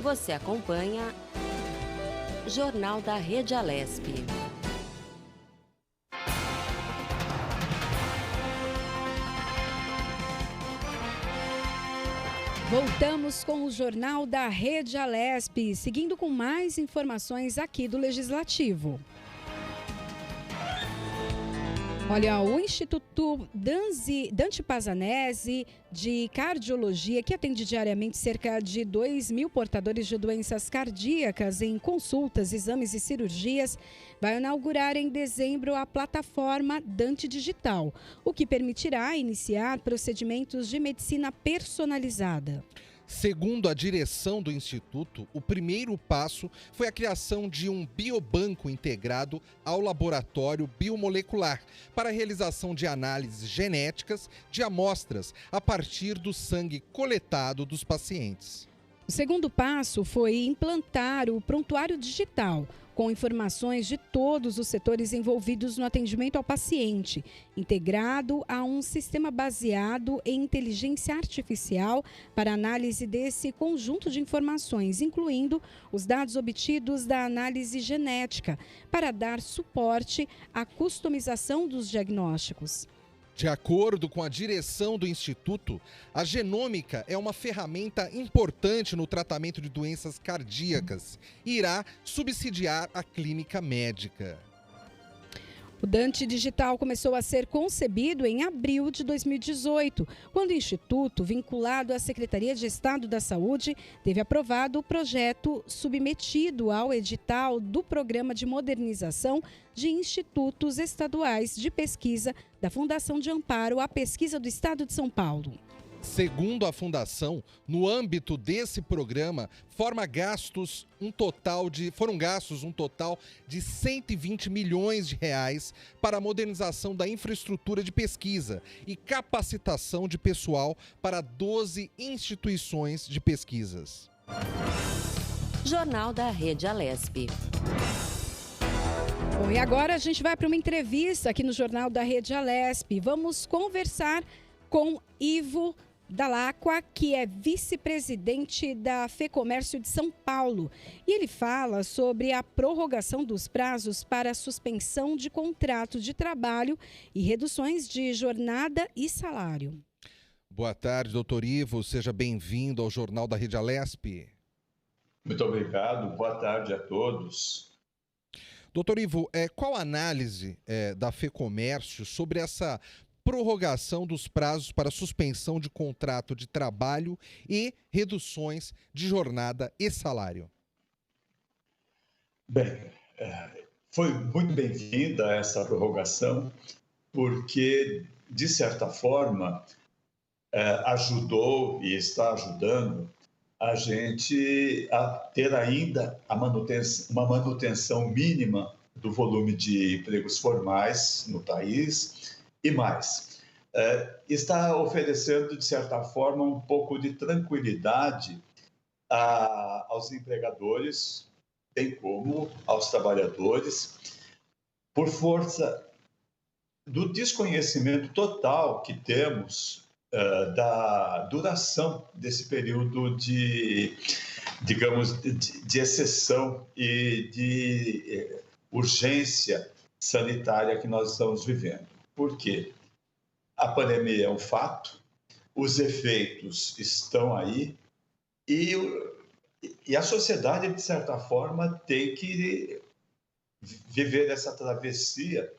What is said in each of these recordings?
Você acompanha Jornal da Rede Alesp. Voltamos com o Jornal da Rede Alesp, seguindo com mais informações aqui do Legislativo. Olha, o Instituto Dante Pazanese de Cardiologia, que atende diariamente cerca de 2.000 portadores de doenças cardíacas em consultas, exames e cirurgias, vai inaugurar em dezembro a plataforma Dante Digital, o que permitirá iniciar procedimentos de medicina personalizada. Segundo a direção do Instituto, o primeiro passo foi a criação de um biobanco integrado ao laboratório biomolecular para a realização de análises genéticas de amostras a partir do sangue coletado dos pacientes. O segundo passo foi implantar o prontuário digital, com informações de todos os setores envolvidos no atendimento ao paciente, integrado a um sistema baseado em inteligência artificial para análise desse conjunto de informações, incluindo os dados obtidos da análise genética, para dar suporte à customização dos diagnósticos. De acordo com a direção do Instituto, a genômica é uma ferramenta importante no tratamento de doenças cardíacas e irá subsidiar a clínica médica. O Dante Digital começou a ser concebido em abril de 2018, quando o Instituto, vinculado à Secretaria de Estado da Saúde, teve aprovado o projeto submetido ao edital do Programa de Modernização de Institutos Estaduais de Pesquisa da Fundação de Amparo à Pesquisa do Estado de São Paulo. Segundo a Fundação, no âmbito desse programa, foram gastos um total de 120 milhões de reais para a modernização da infraestrutura de pesquisa e capacitação de pessoal para 12 instituições de pesquisas. Jornal da Rede Alesp. Bom, e agora a gente vai para uma entrevista aqui no Jornal da Rede Alesp. Vamos conversar com Ivo Dalacqua, que é vice-presidente da FEComércio de São Paulo. E ele fala sobre a prorrogação dos prazos para a suspensão de contrato de trabalho e reduções de jornada e salário. Boa tarde, doutor Ivo. Seja bem-vindo ao Jornal da Rede Alesp. Muito obrigado. Boa tarde a todos. Doutor Ivo, qual a análise da FEComércio sobre essa prorrogação dos prazos para suspensão de contrato de trabalho e reduções de jornada e salário? Bem, foi muito bem-vinda essa prorrogação, porque, de certa forma, ajudou e está ajudando a gente a ter ainda uma manutenção mínima do volume de empregos formais no país e mais. Está oferecendo, de certa forma, um pouco de tranquilidade aos empregadores, bem como aos trabalhadores, por força do desconhecimento total que temos da duração desse período de, digamos, de exceção e de urgência sanitária que nós estamos vivendo. Por quê? A pandemia é um fato, os efeitos estão aí e a sociedade, de certa forma, tem que viver essa travessia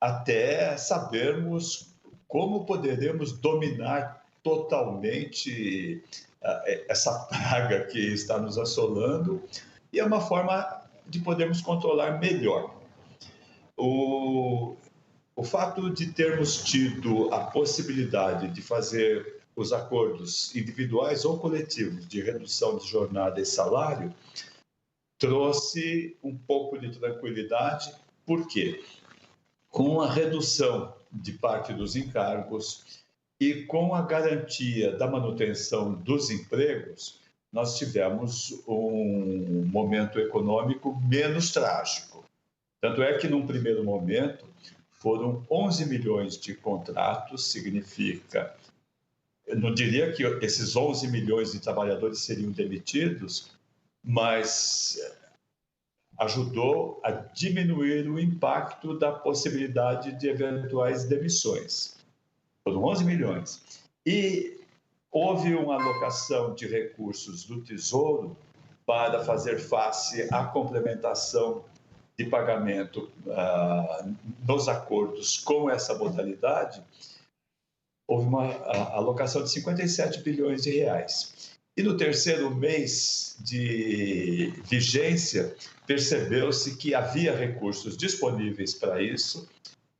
até sabermos como poderemos dominar totalmente essa praga que está nos assolando, e é uma forma de podermos controlar melhor. O fato de termos tido a possibilidade de fazer os acordos individuais ou coletivos de redução de jornada e salário trouxe um pouco de tranquilidade, por quê? Com a redução de parte dos encargos e com a garantia da manutenção dos empregos, nós tivemos um momento econômico menos trágico. Tanto é que, num primeiro momento, foram 11 milhões de contratos, eu não diria que esses 11 milhões de trabalhadores seriam demitidos, mas ajudou a diminuir o impacto da possibilidade de eventuais demissões. Foram 11 milhões. E houve uma alocação de recursos do Tesouro para fazer face à complementação de pagamento nos acordos com essa modalidade. Houve uma alocação de 57 bilhões de reais. E no terceiro mês de vigência, percebeu-se que havia recursos disponíveis para isso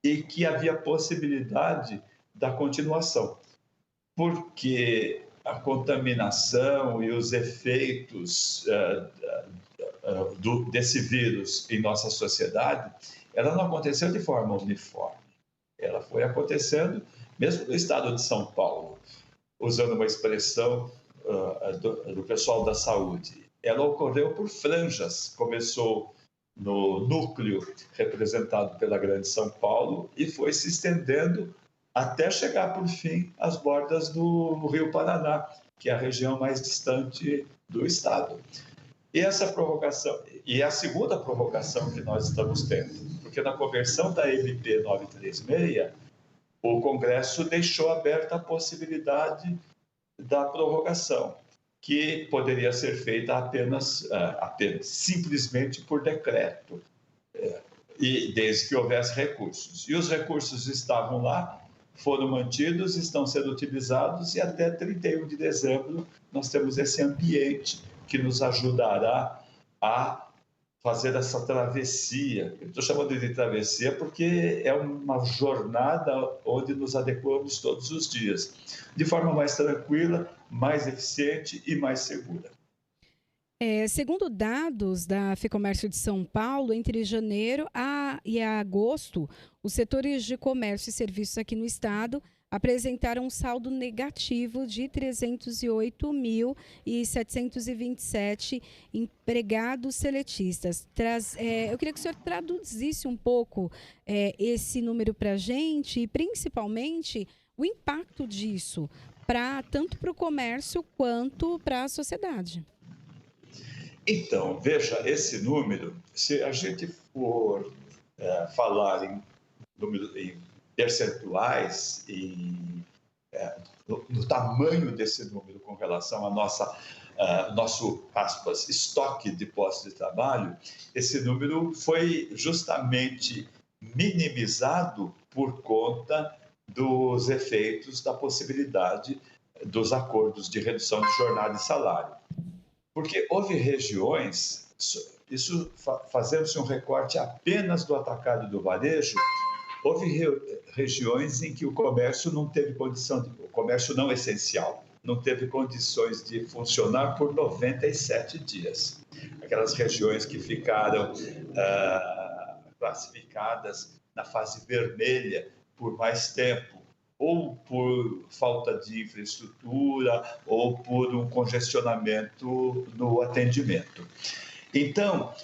e que havia possibilidade da continuação, porque a contaminação e os efeitos desse vírus em nossa sociedade, ela não aconteceu de forma uniforme. Ela foi acontecendo, mesmo no estado de São Paulo, usando uma expressão do pessoal da saúde. Ela ocorreu por franjas, começou no núcleo representado pela Grande São Paulo e foi se estendendo até chegar, por fim, às bordas do Rio Paraná, que é a região mais distante do estado. E essa prorrogação, e a segunda prorrogação que nós estamos tendo, porque na conversão da MP 936, o Congresso deixou aberta a possibilidade da prorrogação, que poderia ser feita apenas simplesmente por decreto, e desde que houvesse recursos. E os recursos estavam lá, foram mantidos, estão sendo utilizados, e até 31 de dezembro nós temos esse ambiente que nos ajudará a fazer essa travessia. Eu estou chamando de travessia porque é uma jornada onde nos adequamos todos os dias, de forma mais tranquila, mais eficiente e mais segura. Segundo dados da FEComércio de São Paulo, entre janeiro e agosto, os setores de comércio e serviços aqui no estado apresentaram um saldo negativo de 308.727 empregados seletistas. Eu queria que o senhor traduzisse um pouco esse número para a gente e, principalmente, o impacto disso, tanto para o comércio quanto para a sociedade. Então, veja, esse número, se a gente for falar em percentuais no tamanho desse número com relação ao nosso, aspas, estoque de postos de trabalho, esse número foi justamente minimizado por conta dos efeitos da possibilidade dos acordos de redução de jornada e salário. Porque houve regiões, isso fazendo-se um recorte apenas do atacado e do varejo, houve regiões em que o comércio não teve condição, o comércio não essencial, não teve condições de funcionar por 97 dias. Aquelas regiões que ficaram classificadas na fase vermelha por mais tempo, ou por falta de infraestrutura, ou por um congestionamento no atendimento. Então,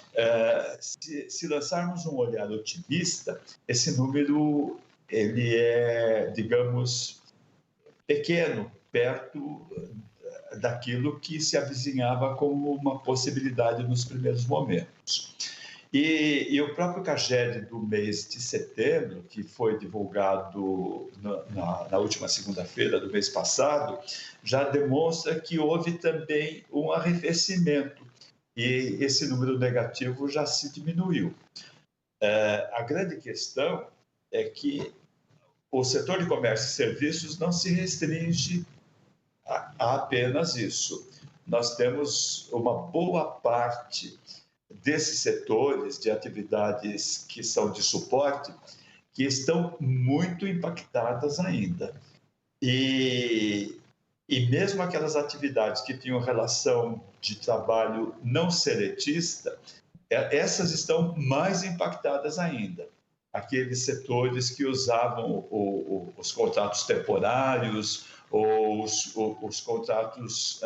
se lançarmos um olhar otimista, esse número ele é, digamos, pequeno, perto daquilo que se avizinhava como uma possibilidade nos primeiros momentos. E o próprio CAGED do mês de setembro, que foi divulgado na última segunda-feira do mês passado, já demonstra que houve também um arrefecimento e esse número negativo já se diminuiu. A grande questão é que o setor de comércio e serviços não se restringe a apenas isso. Nós temos uma boa parte desses setores de atividades que são de suporte que estão muito impactadas ainda. E mesmo aquelas atividades que tinham relação de trabalho não seletista, essas estão mais impactadas ainda. Aqueles setores que usavam os contratos temporários ou os contratos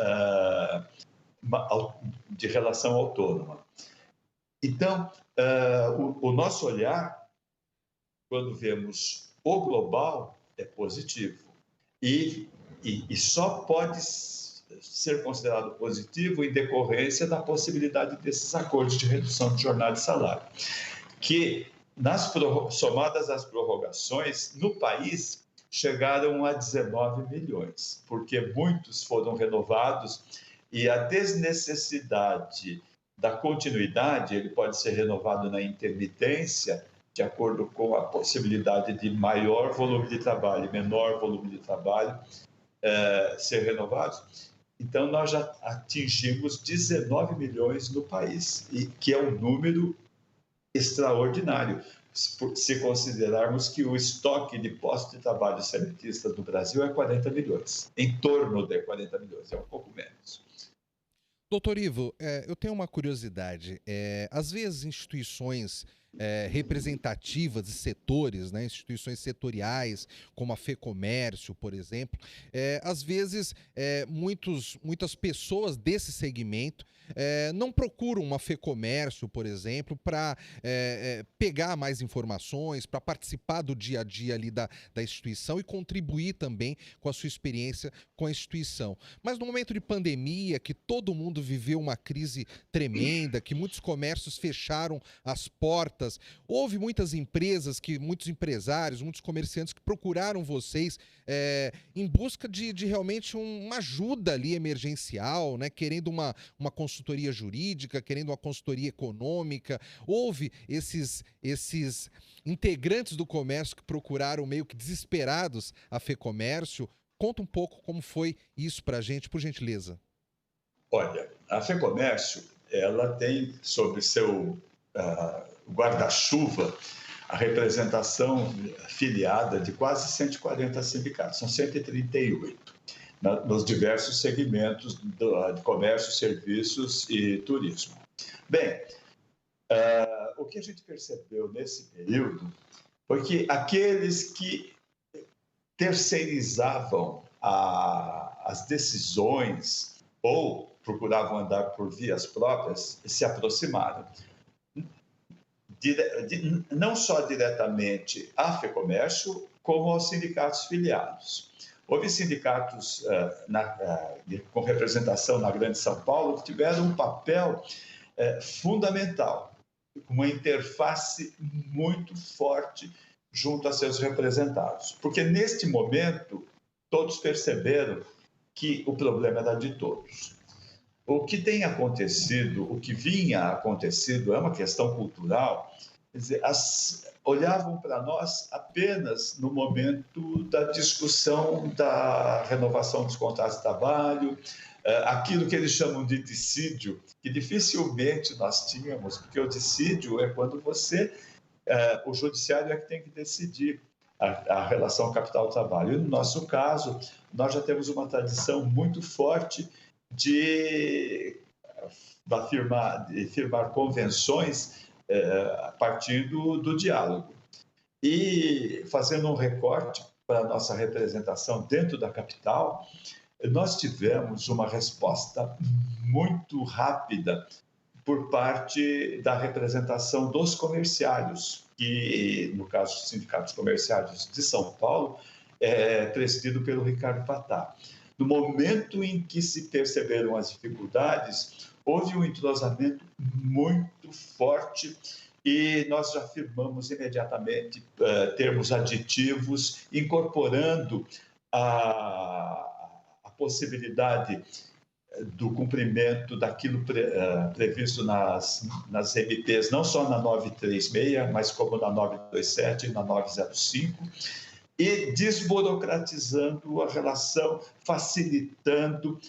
de relação autônoma. Então, o nosso olhar, quando vemos o global, é positivo. E só pode ser considerado positivo em decorrência da possibilidade desses acordos de redução de jornada e salário, que, somadas as prorrogações, no país chegaram a 19 milhões, porque muitos foram renovados e a desnecessidade da continuidade, ele pode ser renovado na intermitência, de acordo com a possibilidade de maior volume de trabalho e menor volume de trabalho ser renovados. Então, nós já atingimos 19 milhões no país, e que é um número extraordinário, se considerarmos que o estoque de postos de trabalho seletista do Brasil é 40 milhões, em torno de 40 milhões, é um pouco menos. Doutor Ivo, eu tenho uma curiosidade. Às vezes, instituições representativas de setores, né, instituições setoriais, como a FEComércio, por exemplo, às vezes muitas pessoas desse segmento não procuram uma FEComércio, por exemplo, para pegar mais informações, para participar do dia a dia ali da instituição e contribuir também com a sua experiência com a instituição. Mas no momento de pandemia, que todo mundo viveu uma crise tremenda, que muitos comércios fecharam as portas, houve muitas empresas, muitos empresários, muitos comerciantes que procuraram vocês em busca de realmente uma ajuda ali emergencial, né? Querendo uma consultoria jurídica, querendo uma consultoria econômica. Houve esses integrantes do comércio que procuraram meio que desesperados a FEComércio. Conta um pouco como foi isso para a gente, por gentileza. Olha, a FEComércio, ela tem sobre seu guarda-chuva a representação filiada de quase 140 sindicatos, são 138, nos diversos segmentos de comércio, serviços e turismo. Bem, o que a gente percebeu nesse período foi que aqueles que terceirizavam as decisões ou procuravam andar por vias próprias se aproximaram. Não só diretamente à FEComércio, como aos sindicatos filiados. Houve sindicatos com representação na Grande São Paulo que tiveram um papel fundamental, uma interface muito forte junto a seus representados. Porque, neste momento, todos perceberam que o problema era de todos. O que tem acontecido, o que vinha acontecendo é uma questão cultural. Quer dizer, olhavam para nós apenas no momento da discussão da renovação dos contratos de trabalho, aquilo que eles chamam de dissídio, que dificilmente nós tínhamos, porque o dissídio é quando o judiciário é que tem que decidir a relação capital-trabalho. E no nosso caso, nós já temos uma tradição muito forte de firmar convenções a partir do diálogo. E, fazendo um recorte para a nossa representação dentro da capital, nós tivemos uma resposta muito rápida por parte da representação dos comerciários, que, no caso dos sindicatos comerciários de São Paulo, é presidido pelo Ricardo Patá. No momento em que se perceberam as dificuldades, houve um entrosamento muito forte e nós já firmamos imediatamente termos aditivos, incorporando a possibilidade do cumprimento daquilo previsto nas MPs, não só na 936, mas como na 927 e na 905, e desburocratizando a relação, facilitando,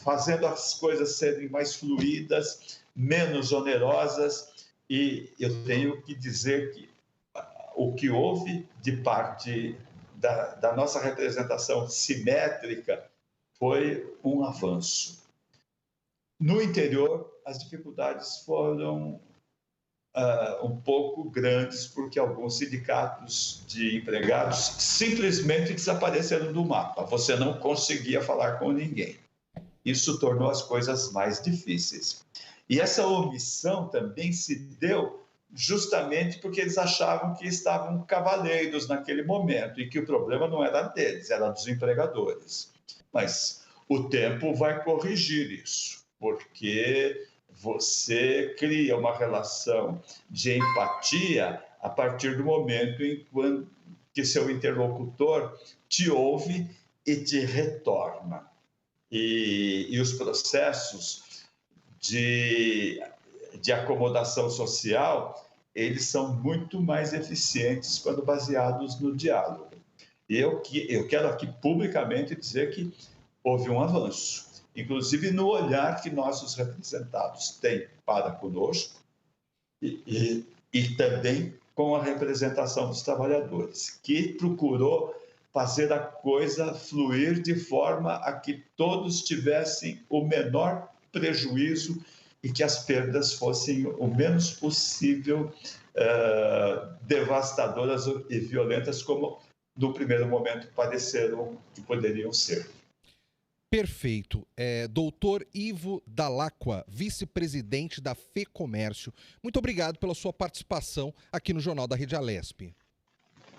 fazendo as coisas serem mais fluídas, menos onerosas. E eu tenho que dizer que o que houve de parte da nossa representação simétrica foi um avanço. No interior, as dificuldades foram um pouco grandes, porque alguns sindicatos de empregados simplesmente desapareceram do mapa. Você não conseguia falar com ninguém. Isso tornou as coisas mais difíceis. E essa omissão também se deu justamente porque eles achavam que estavam cavaleiros naquele momento e que o problema não era deles, era dos empregadores. Mas o tempo vai corrigir isso, porque você cria uma relação de empatia a partir do momento em que seu interlocutor te ouve e te retorna. E os processos de acomodação social, eles são muito mais eficientes quando baseados no diálogo. E eu quero aqui publicamente dizer que houve um avanço, inclusive no olhar que nossos representados têm para conosco e também com a representação dos trabalhadores, que procurou fazer a coisa fluir de forma a que todos tivessem o menor prejuízo e que as perdas fossem o menos possível devastadoras e violentas, como no primeiro momento pareceram que poderiam ser. Perfeito. Doutor Ivo Dall'Acqua, vice-presidente da FEComércio, muito obrigado pela sua participação aqui no Jornal da Rede Alesp.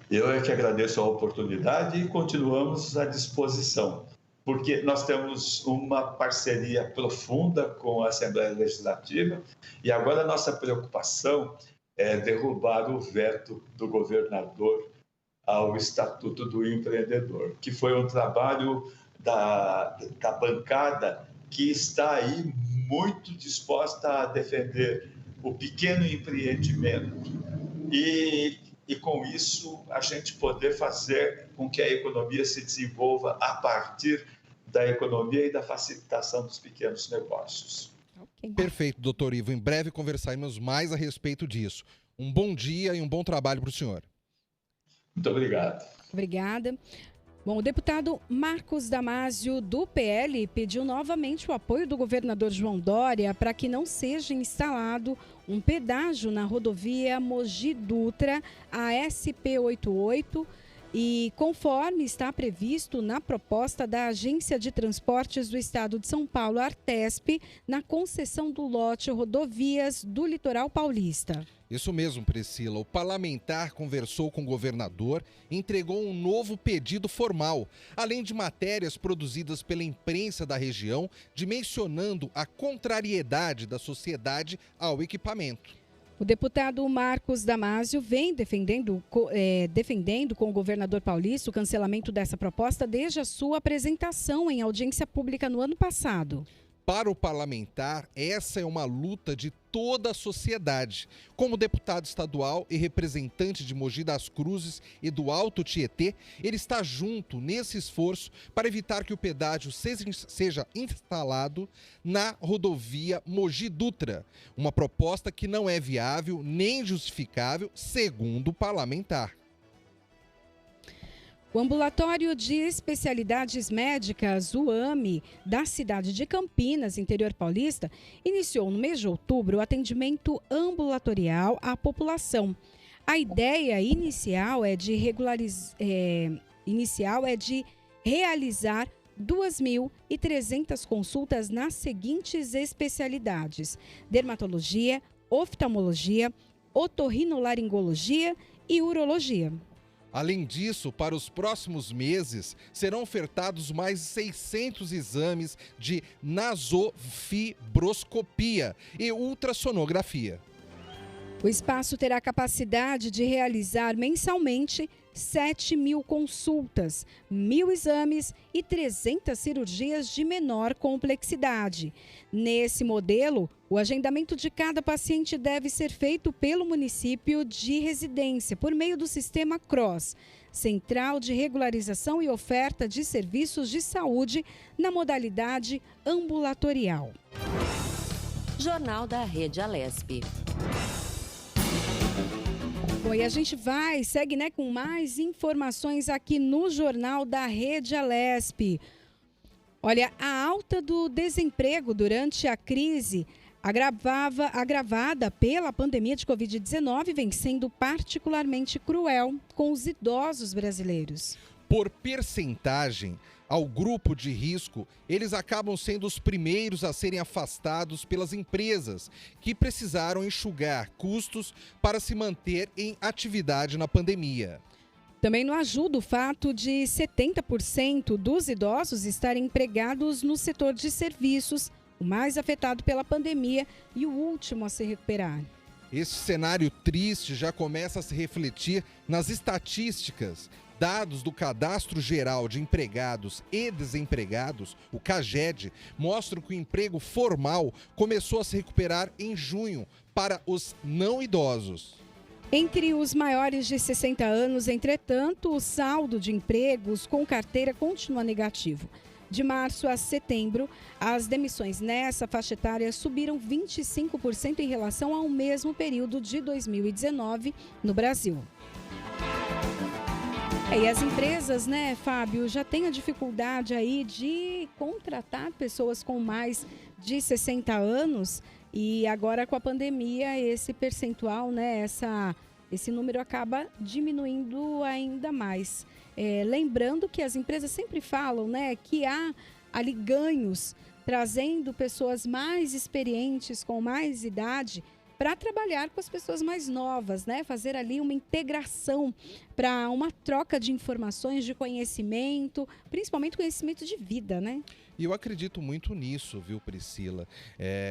Eu é que agradeço a oportunidade e continuamos à disposição, porque nós temos uma parceria profunda com a Assembleia Legislativa e agora a nossa preocupação é derrubar o veto do governador ao Estatuto do Empreendedor, que foi um trabalho da bancada que está aí muito disposta a defender o pequeno empreendimento e com isso a gente poder fazer com que a economia se desenvolva a partir da economia e da facilitação dos pequenos negócios. Okay. Perfeito, doutor Ivo. Em breve conversaremos mais a respeito disso. Um bom dia e um bom trabalho para o senhor. Muito obrigado. Obrigada. Bom, o deputado Marcos Damasio, do PL, pediu novamente o apoio do governador João Dória para que não seja instalado um pedágio na rodovia Mogi Dutra, a SP88, e conforme está previsto na proposta da Agência de Transportes do Estado de São Paulo, Artesp, na concessão do lote Rodovias do Litoral Paulista. Isso mesmo, Priscila. O parlamentar conversou com o governador e entregou um novo pedido formal, além de matérias produzidas pela imprensa da região, dimensionando a contrariedade da sociedade ao equipamento. O deputado Marcos Damasio vem defendendo com o governador paulista o cancelamento dessa proposta desde a sua apresentação em audiência pública no ano passado. Para o parlamentar, essa é uma luta de toda a sociedade. Como deputado estadual e representante de Mogi das Cruzes e do Alto Tietê, ele está junto nesse esforço para evitar que o pedágio seja instalado na rodovia Mogi Dutra, uma proposta que não é viável nem justificável, segundo o parlamentar. O Ambulatório de Especialidades Médicas, o AME, da cidade de Campinas, interior paulista, iniciou no mês de outubro o atendimento ambulatorial à população. A ideia inicial é de realizar 2.300 consultas nas seguintes especialidades: dermatologia, oftalmologia, otorrinolaringologia e urologia. Além disso, para os próximos meses, serão ofertados mais 600 exames de nasofibroscopia e ultrassonografia. O espaço terá capacidade de realizar mensalmente 7.000 consultas, 1.000 exames e 300 cirurgias de menor complexidade. Nesse modelo, o agendamento de cada paciente deve ser feito pelo município de residência, por meio do sistema CROSS, Central de Regularização e Oferta de Serviços de Saúde, na modalidade ambulatorial. Jornal da Rede Alesp. Bom, e a gente segue com mais informações aqui no Jornal da Rede Alesp. Olha, a alta do desemprego durante a crise agravada pela pandemia de Covid-19 vem sendo particularmente cruel com os idosos brasileiros. Por percentagem, ao grupo de risco, eles acabam sendo os primeiros a serem afastados pelas empresas, que precisaram enxugar custos para se manter em atividade na pandemia. Também não ajuda o fato de 70% dos idosos estarem empregados no setor de serviços, o mais afetado pela pandemia e o último a se recuperar. Esse cenário triste já começa a se refletir nas estatísticas. Dados do Cadastro Geral de Empregados e Desempregados, o CAGED, mostram que o emprego formal começou a se recuperar em junho para os não idosos. Entre os maiores de 60 anos, entretanto, o saldo de empregos com carteira continua negativo. De março a setembro, as demissões nessa faixa etária subiram 25% em relação ao mesmo período de 2019 no Brasil. E as empresas, né, Fábio, já têm a dificuldade aí de contratar pessoas com mais de 60 anos e agora com a pandemia esse percentual, né, esse número acaba diminuindo ainda mais. Lembrando que as empresas sempre falam, né, que há ali ganhos trazendo pessoas mais experientes, com mais idade, para trabalhar com as pessoas mais novas, né? Fazer ali uma integração para uma troca de informações, de conhecimento, principalmente conhecimento de vida, né? E eu acredito muito nisso, viu, Priscila?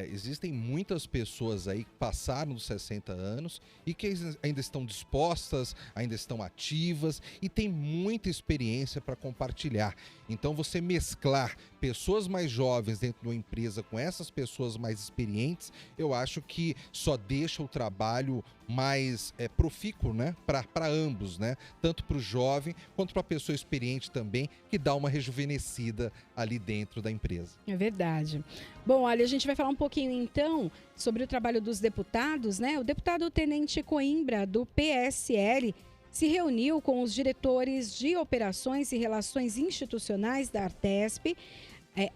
Existem muitas pessoas aí que passaram dos 60 anos e que ainda estão dispostas, ainda estão ativas e têm muita experiência para compartilhar. Então, você mesclar pessoas mais jovens dentro de uma empresa com essas pessoas mais experientes, eu acho que só deixa o trabalho mais profícuo, né, para ambos, né? Tanto para o jovem quanto para a pessoa experiente também, que dá uma rejuvenescida ali dentro da empresa. É verdade. Bom, olha, a gente vai falar um pouquinho então sobre o trabalho dos deputados, né? O deputado Tenente Coimbra, do PSL, se reuniu com os diretores de operações e relações institucionais da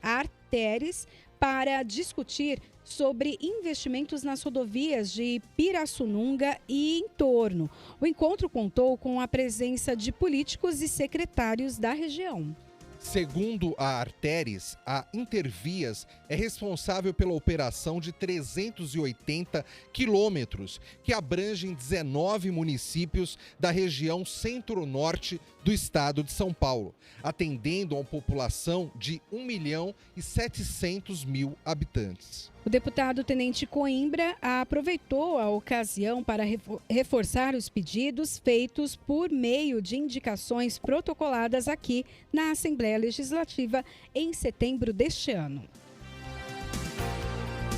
Arteres, para discutir sobre investimentos nas rodovias de Pirassununga e entorno. O encontro contou com a presença de políticos e secretários da região. Segundo a Arteres, a Intervias é responsável pela operação de 380 quilômetros, que abrangem 19 municípios da região centro-norte do estado de São Paulo, atendendo a uma população de 1.700.000 habitantes. O deputado Tenente Coimbra aproveitou a ocasião para reforçar os pedidos feitos por meio de indicações protocoladas aqui na Assembleia Legislativa em setembro deste ano.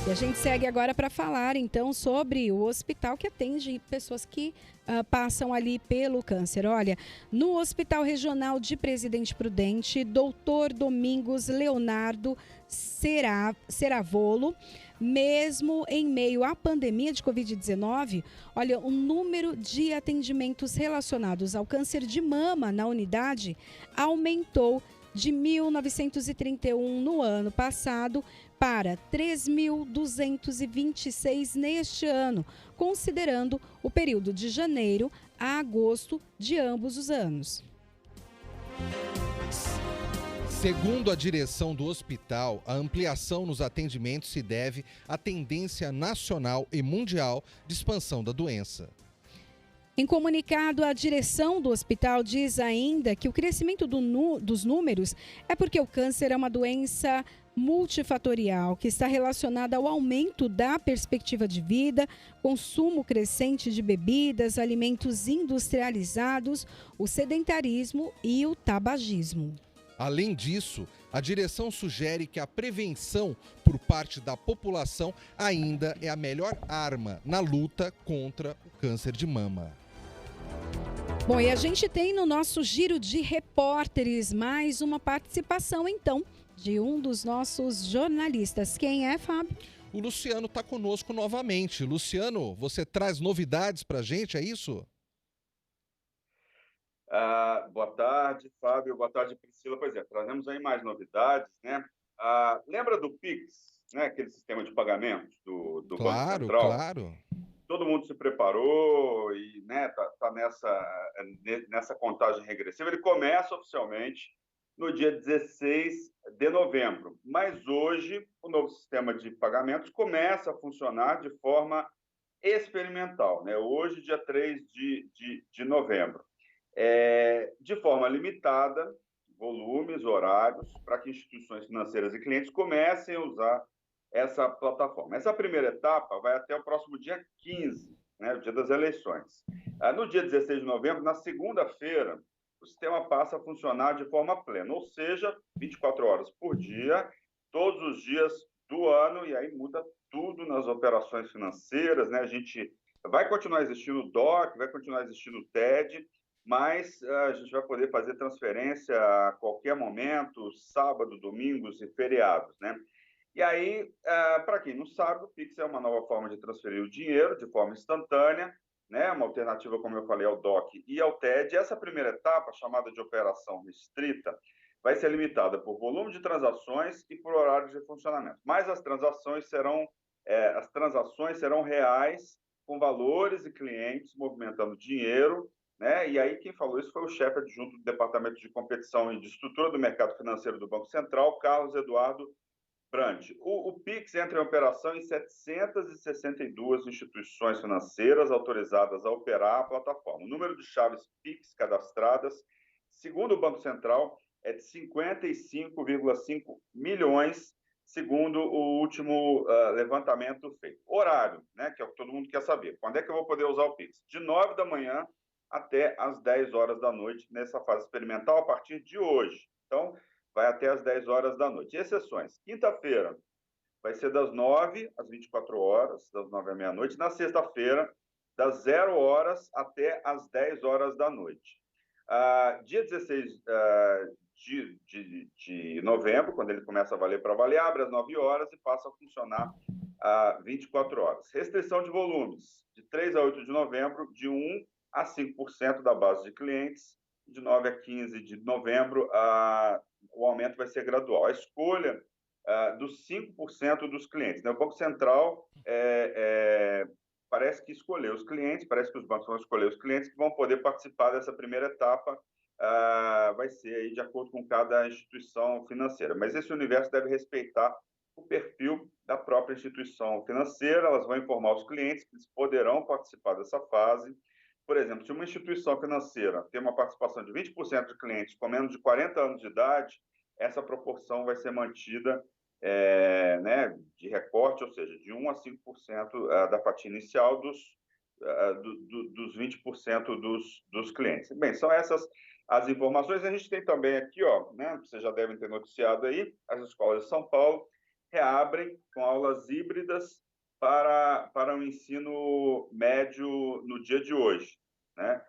E a gente segue agora para falar, então, sobre o hospital que atende pessoas que passam ali pelo câncer. Olha, no Hospital Regional de Presidente Prudente, Dr. Domingos Leonardo Ceravolo, mesmo em meio à pandemia de Covid-19, olha, o número de atendimentos relacionados ao câncer de mama na unidade aumentou de 1.931 no ano passado para 3.226 neste ano, considerando o período de janeiro a agosto de ambos os anos. Segundo a direção do hospital, a ampliação nos atendimentos se deve à tendência nacional e mundial de expansão da doença. Em comunicado, a direção do hospital diz ainda que o crescimento dos números é porque o câncer é uma doença multifatorial que está relacionada ao aumento da perspectiva de vida, consumo crescente de bebidas, alimentos industrializados, o sedentarismo e o tabagismo. Além disso, a direção sugere que a prevenção por parte da população ainda é a melhor arma na luta contra o câncer de mama. Bom, e a gente tem no nosso giro de repórteres mais uma participação, então, de um dos nossos jornalistas. Quem é, Fábio? O Luciano está conosco novamente. Luciano, você traz novidades para a gente, é isso? Boa tarde, Fábio. Boa tarde, Priscila. Pois é, trazemos aí mais novidades, né? Lembra do Pix, né? Aquele sistema de pagamentos do Banco Central? Claro. Todo mundo se preparou e, né, tá nessa contagem regressiva. Ele começa oficialmente no dia 16 de novembro. Mas hoje o novo sistema de pagamentos começa a funcionar de forma experimental, né? Hoje, dia 3 de novembro. de forma limitada, volumes, horários, para que instituições financeiras e clientes comecem a usar essa plataforma. Essa primeira etapa vai até o próximo dia 15, né, o dia das eleições. No dia 16 de novembro, na segunda-feira, o sistema passa a funcionar de forma plena, ou seja, 24 horas por dia, todos os dias do ano, e aí muda tudo nas operações financeiras, né? A gente vai continuar existindo o DOC, vai continuar existindo o TED, mas a gente vai poder fazer transferência a qualquer momento, sábado, domingos e feriados, né? E aí, para quem não sabe, o Pix é uma nova forma de transferir o dinheiro de forma instantânea, né? Uma alternativa, como eu falei, ao DOC e ao TED. Essa primeira etapa, chamada de operação restrita, vai ser limitada por volume de transações e por horários de funcionamento. Mas as transações serão reais, com valores e clientes movimentando dinheiro, né? E aí quem falou isso foi o chefe adjunto do Departamento de Competição e de Estrutura do Mercado Financeiro do Banco Central, Carlos Eduardo Brant. O Pix entra em operação em 762 instituições financeiras autorizadas a operar a plataforma. O número de chaves Pix cadastradas, segundo o Banco Central, é de 55,5 milhões, segundo o último levantamento feito. Horário, né, que é o que todo mundo quer saber. Quando é que eu vou poder usar o Pix? De 9 da manhã até às 10 horas da noite, nessa fase experimental, a partir de hoje. Então, vai até às 10 horas da noite. Exceções. Quinta-feira vai ser das 9 às 24 horas, das 9 à meia-noite. Na sexta-feira, das 0 horas até às 10 horas da noite. Dia 16 de novembro, quando ele começa a valer para valer, abre às 9 horas e passa a funcionar 24 horas. Restrição de volumes, de 3 a 8 de novembro, de 1 a 5% da base de clientes. De 9 a 15 de novembro, o aumento vai ser gradual. A escolha dos 5% dos clientes, né? O Banco Central parece que escolheu os clientes, parece que os bancos vão escolher os clientes que vão poder participar dessa primeira etapa, vai ser aí de acordo com cada instituição financeira. Mas esse universo deve respeitar o perfil da própria instituição financeira, elas vão informar os clientes que eles poderão participar dessa fase. Por exemplo, se uma instituição financeira tem uma participação de 20% de clientes com menos de 40 anos de idade, essa proporção vai ser mantida né, de recorte, ou seja, de 1 a 5% da fatia inicial dos 20% dos clientes. Bem, são essas as informações. A gente tem também aqui, né, vocês já devem ter noticiado aí, as escolas de São Paulo reabrem com aulas híbridas para o ensino médio no dia de hoje, né?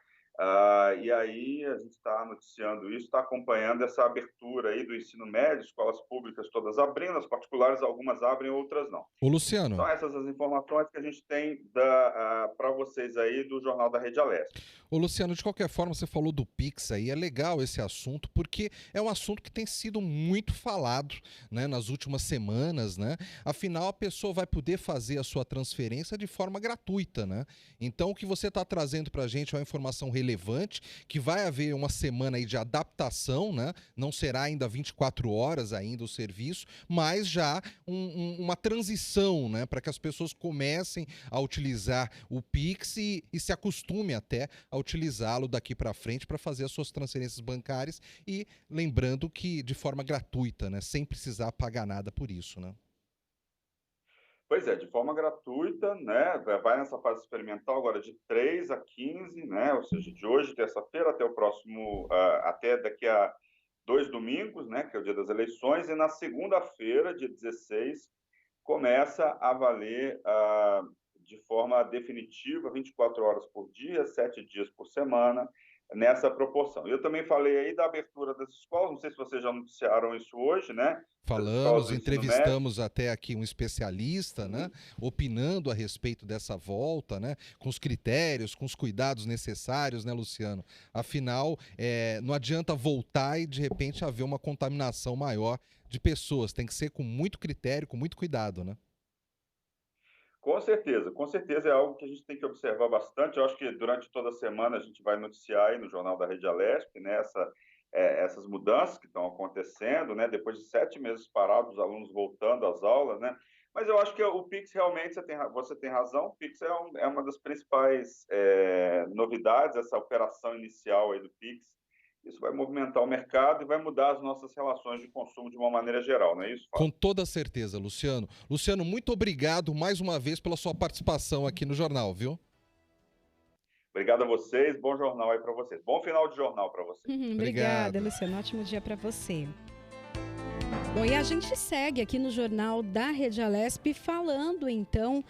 E aí a gente está noticiando isso, está acompanhando essa abertura aí do ensino médio, escolas públicas todas abrindo, as particulares algumas abrem, outras não. Ô, Luciano. São essas as informações que a gente tem para vocês aí do Jornal da Rede Alesp. Ô, Luciano, de qualquer forma, você falou do Pix aí, é legal esse assunto, porque é um assunto que tem sido muito falado, né, nas últimas semanas, né? Afinal, a pessoa vai poder fazer a sua transferência de forma gratuita, né? Então, o que você está trazendo para a gente é uma informação relevante, que vai haver uma semana aí de adaptação, né? Não será ainda 24 horas ainda o serviço, mas já uma transição, né, para que as pessoas comecem a utilizar o Pix e se acostumem até a utilizá-lo daqui para frente para fazer as suas transferências bancárias e lembrando que de forma gratuita, né, sem precisar pagar nada por isso, né? Pois é, de forma gratuita, né? Vai nessa fase experimental agora de 3 a 15, né? Ou seja, de hoje, terça-feira, até o próximo, até daqui a 2 domingos, né? Que é o dia das eleições, e na segunda-feira, dia 16, começa a valer de forma definitiva, 24 horas por dia, 7 dias por semana, nessa proporção. Eu também falei aí da abertura das escolas, não sei se vocês já noticiaram isso hoje, né? Falamos, entrevistamos até aqui um especialista, né, opinando a respeito dessa volta, né, com os critérios, com os cuidados necessários, né, Luciano? Afinal, não adianta voltar e de repente haver uma contaminação maior de pessoas, tem que ser com muito critério, com muito cuidado, né? Com certeza é algo que a gente tem que observar bastante. Eu acho que durante toda a semana a gente vai noticiar aí no Jornal da Rede Alesp, né, essas mudanças que estão acontecendo, né? Depois de 7 meses parados, os alunos voltando às aulas, né? Mas eu acho que o Pix realmente, você tem razão, o Pix é uma das principais novidades, essa operação inicial aí do Pix. Isso vai movimentar o mercado e vai mudar as nossas relações de consumo de uma maneira geral, não é isso, Fábio? Com toda certeza, Luciano. Luciano, muito obrigado mais uma vez pela sua participação aqui no jornal, viu? Obrigado a vocês, bom jornal aí para vocês. Bom final de jornal para vocês. Obrigada, Luciano. Ótimo dia para você. Bom, e a gente segue aqui no Jornal da Rede Alesp falando, então,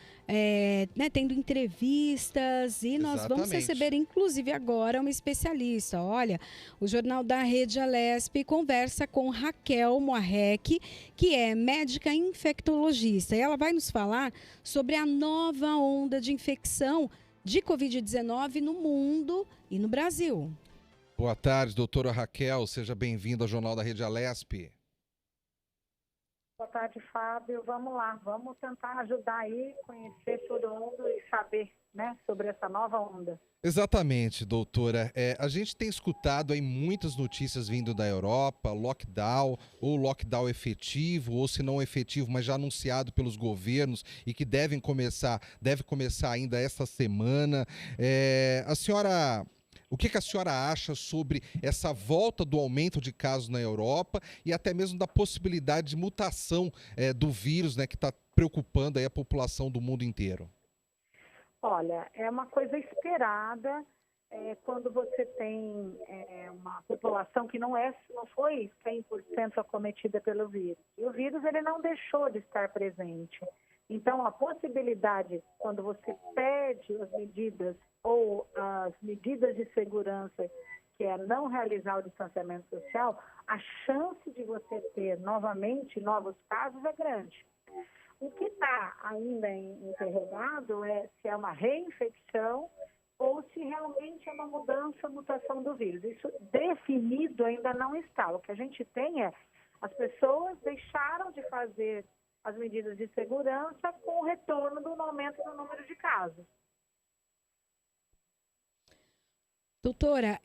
tendo entrevistas e nós vamos Exatamente. receber, inclusive, agora uma especialista. Olha, o Jornal da Rede Alesp conversa com Raquel Moarec, que é médica infectologista. E ela vai nos falar sobre a nova onda de infecção de Covid-19 no mundo e no Brasil. Boa tarde, doutora Raquel. Seja bem-vinda ao Jornal da Rede Alesp. Boa tarde, Fábio. Vamos lá, vamos tentar ajudar aí, conhecer todo mundo e saber, né, sobre essa nova onda. Exatamente, doutora. A gente tem escutado aí muitas notícias vindo da Europa, lockdown, ou lockdown efetivo, ou se não efetivo, mas já anunciado pelos governos e que deve começar ainda esta semana. O que a senhora acha sobre essa volta do aumento de casos na Europa e até mesmo da possibilidade de mutação do vírus, né, que está preocupando aí a população do mundo inteiro? Olha, é uma coisa esperada quando você tem uma população que não foi 100% acometida pelo vírus. E o vírus ele não deixou de estar presente. Então, a possibilidade, quando você perde as medidas ou as medidas de segurança, que é não realizar o distanciamento social, a chance de você ter novamente novos casos é grande. O que está ainda interrogado é se é uma reinfecção ou se realmente é uma mutação do vírus. Isso definido ainda não está. O que a gente tem é as pessoas deixaram de fazer as medidas de segurança com o retorno do aumento do número de casos. Doutora,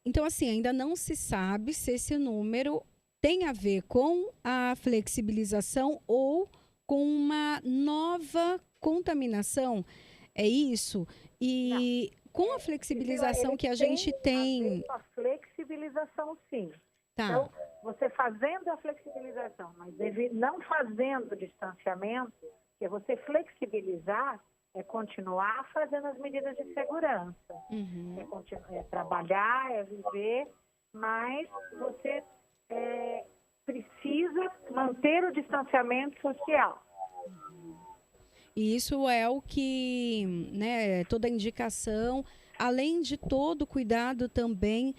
então assim, ainda não se sabe se esse número tem a ver com a flexibilização ou com uma nova contaminação, é isso? E não. Com a flexibilização que a gente tem... A flexibilização, sim. Tá. Então, você fazendo a flexibilização, mas não fazendo distanciamento, que é você flexibilizar, é continuar fazendo as medidas de segurança. Uhum. É trabalhar, é viver, mas você precisa manter o distanciamento social. E isso é o que, né, toda indicação, além de todo o cuidado também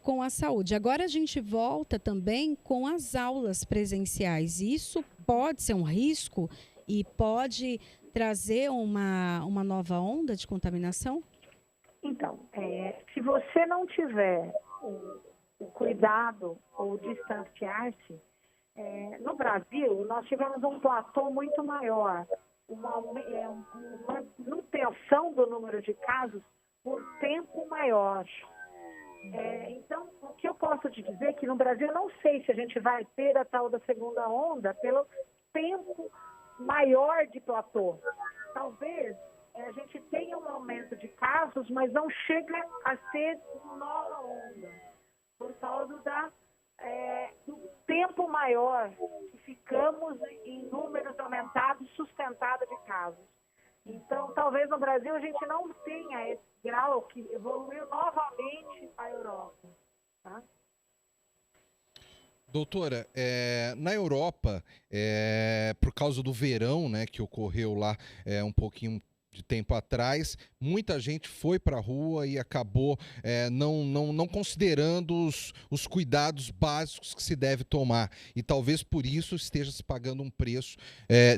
com a saúde. Agora a gente volta também com as aulas presenciais. Isso pode ser um risco e pode trazer uma nova onda de contaminação? Então, se você não tiver o cuidado ou distanciar-se, no Brasil nós tivemos um platô muito maior, uma manutenção do número de casos por tempo maior. Então, o que eu posso te dizer é que no Brasil eu não sei se a gente vai ter a tal da segunda onda pelo tempo maior de platô. Talvez a gente tenha um aumento de casos, mas não chega a ser uma nova onda, por causa do tempo maior que ficamos em números aumentados, sustentados de casos. Então, talvez no Brasil a gente não tenha esse grau que evoluiu novamente a Europa. Tá? Doutora, na Europa, por causa do verão, né, que ocorreu lá um pouquinho de tempo atrás, muita gente foi para a rua e acabou não considerando os cuidados básicos que se deve tomar. E talvez por isso esteja se pagando um preço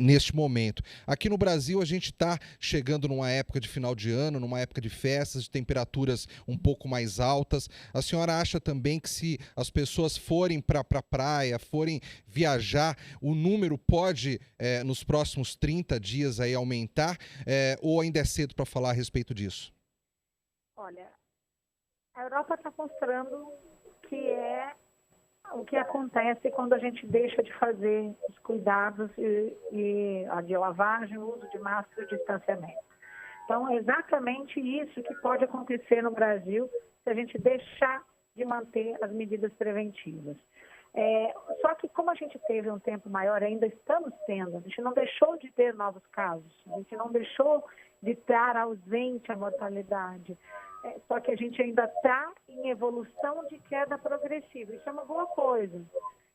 neste momento. Aqui no Brasil, a gente está chegando numa época de final de ano, numa época de festas, de temperaturas um pouco mais altas. A senhora acha também que se as pessoas forem para a praia, forem viajar, o número pode, nos próximos 30 dias, aí, aumentar? Ou ainda é cedo para falar a respeito disso? Olha, a Europa está mostrando que o que acontece quando a gente deixa de fazer os cuidados e a de lavagem, o uso de máscara e distanciamento. Então, é exatamente isso que pode acontecer no Brasil se a gente deixar de manter as medidas preventivas. Só que como a gente teve um tempo maior, ainda estamos tendo, a gente não deixou de ter novos casos, a gente não deixou de estar ausente a mortalidade. Só que a gente ainda está em evolução de queda progressiva. Isso é uma boa coisa.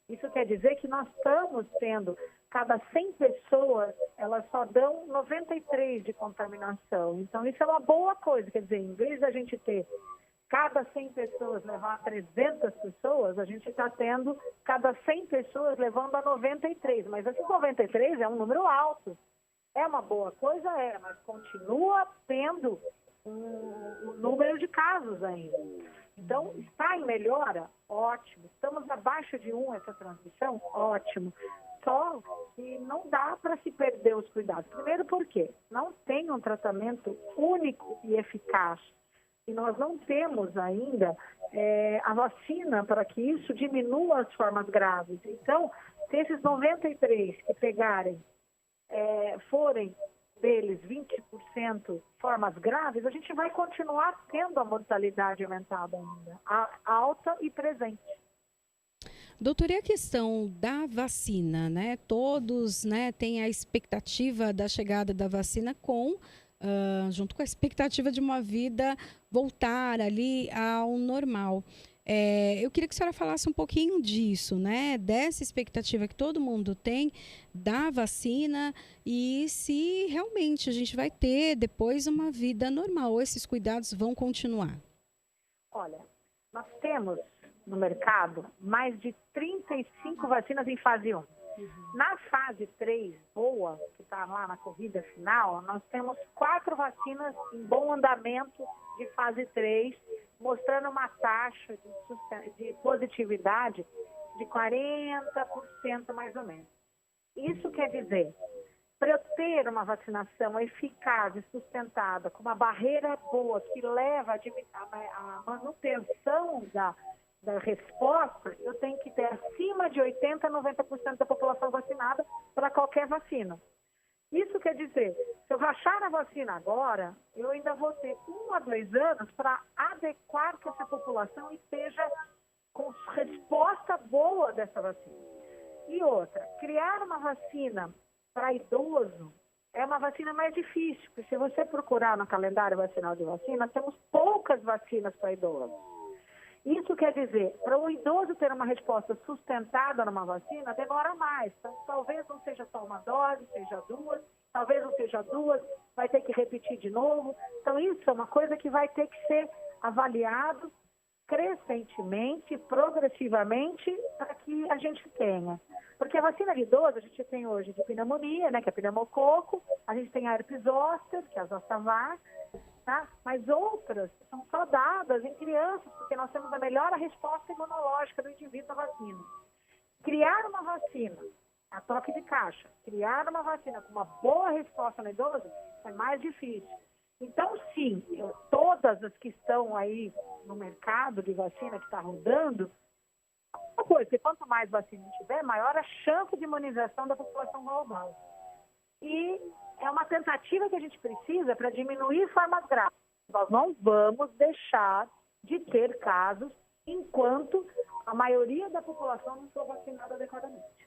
Isso quer dizer que nós estamos tendo, cada 100 pessoas, elas só dão 93 de contaminação. Então, isso é uma boa coisa. Quer dizer, em vez da gente ter cada 100 pessoas levar 300 pessoas, a gente está tendo cada 100 pessoas levando a 93. Mas esses 93 é um número alto. É uma boa coisa? Mas continua tendo um número de casos ainda. Então, está em melhora? Ótimo. Estamos abaixo de 1 essa transmissão? Ótimo. Só que não dá para se perder os cuidados. Primeiro porque não tem um tratamento único e eficaz. E nós não temos ainda a vacina para que isso diminua as formas graves. Então, se esses 93 que pegarem forem deles 20% formas graves, a gente vai continuar tendo a mortalidade aumentada ainda, alta e presente. Doutora, e a questão da vacina, né? Todos, né, têm a expectativa da chegada da vacina junto com a expectativa de uma vida voltar ali ao normal. Eu queria que a senhora falasse um pouquinho disso, né? Dessa expectativa que todo mundo tem da vacina e se realmente a gente vai ter depois uma vida normal ou esses cuidados vão continuar. Olha, nós temos no mercado mais de 35 vacinas em fase 1. Na fase 3, boa, que está lá na corrida final, nós temos 4 vacinas em bom andamento de fase 3, mostrando uma taxa de positividade de 40% mais ou menos. Isso quer dizer, para eu ter uma vacinação eficaz e sustentada, com uma barreira boa, que leva a manutenção da resposta, eu tenho que ter acima de 80% a 90% da população vacinada para qualquer vacina. Isso quer dizer, se eu rachar a vacina agora, eu ainda vou ter 1 a 2 anos para adequar que essa população esteja com resposta boa dessa vacina. E outra, criar uma vacina para idoso é uma vacina mais difícil, porque se você procurar no calendário vacinal de vacina, temos poucas vacinas para idosos. Isso quer dizer, para o idoso ter uma resposta sustentada numa vacina, demora mais. Então, talvez não seja só uma dose, seja 2, talvez não seja 2, vai ter que repetir de novo. Então, isso é uma coisa que vai ter que ser avaliado crescentemente, progressivamente, para que a gente tenha. Porque a vacina de idoso, a gente tem hoje de pneumonia, né, que é pneumococo, a gente tem a herpes zoster, que é a Zostavax, tá? Mas outras são só dadas em crianças, porque nós temos a melhor resposta imunológica do indivíduo à vacina. Criar uma vacina a toque de caixa, criar uma vacina com uma boa resposta no idoso é mais difícil. Então, sim, todas as que estão aí no mercado de vacina que está rodando, uma coisa, porque quanto mais vacina tiver, maior a chance de imunização da população global. E é uma tentativa que a gente precisa para diminuir formas graves. Nós não vamos deixar de ter casos enquanto a maioria da população não for vacinada adequadamente.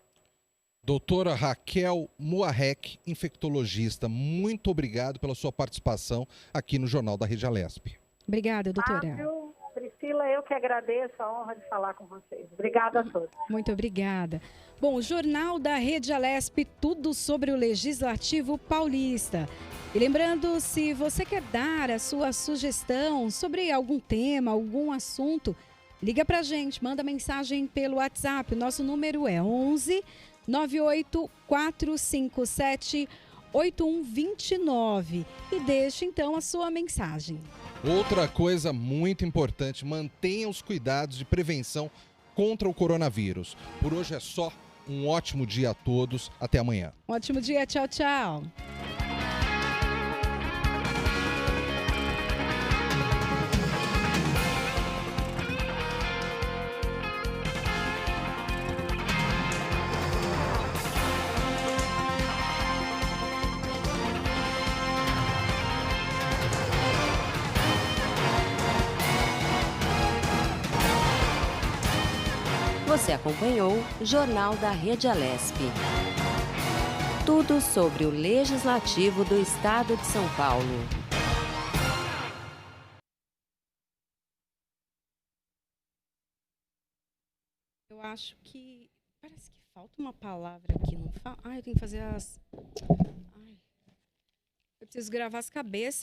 Doutora Raquel Muarrec, infectologista, muito obrigado pela sua participação aqui no Jornal da Rede Alesp. Obrigada, doutora. Fábio, Priscila, eu que agradeço a honra de falar com vocês. Obrigada a todos. Muito obrigada. Bom, o Jornal da Rede Alesp, tudo sobre o Legislativo Paulista. E lembrando, se você quer dar a sua sugestão sobre algum tema, algum assunto, liga pra gente, manda mensagem pelo WhatsApp. O nosso número é 11 98457 8129 e deixe então a sua mensagem. Outra coisa muito importante, mantenha os cuidados de prevenção contra o coronavírus. Por hoje é só, um ótimo dia a todos, até amanhã. Um ótimo dia, tchau, tchau. Você acompanhou o Jornal da Rede Alesp. Tudo sobre o Legislativo do Estado de São Paulo. Eu acho que... Parece que falta uma palavra aqui, não fala? Eu tenho que fazer as... Eu preciso gravar as cabeças.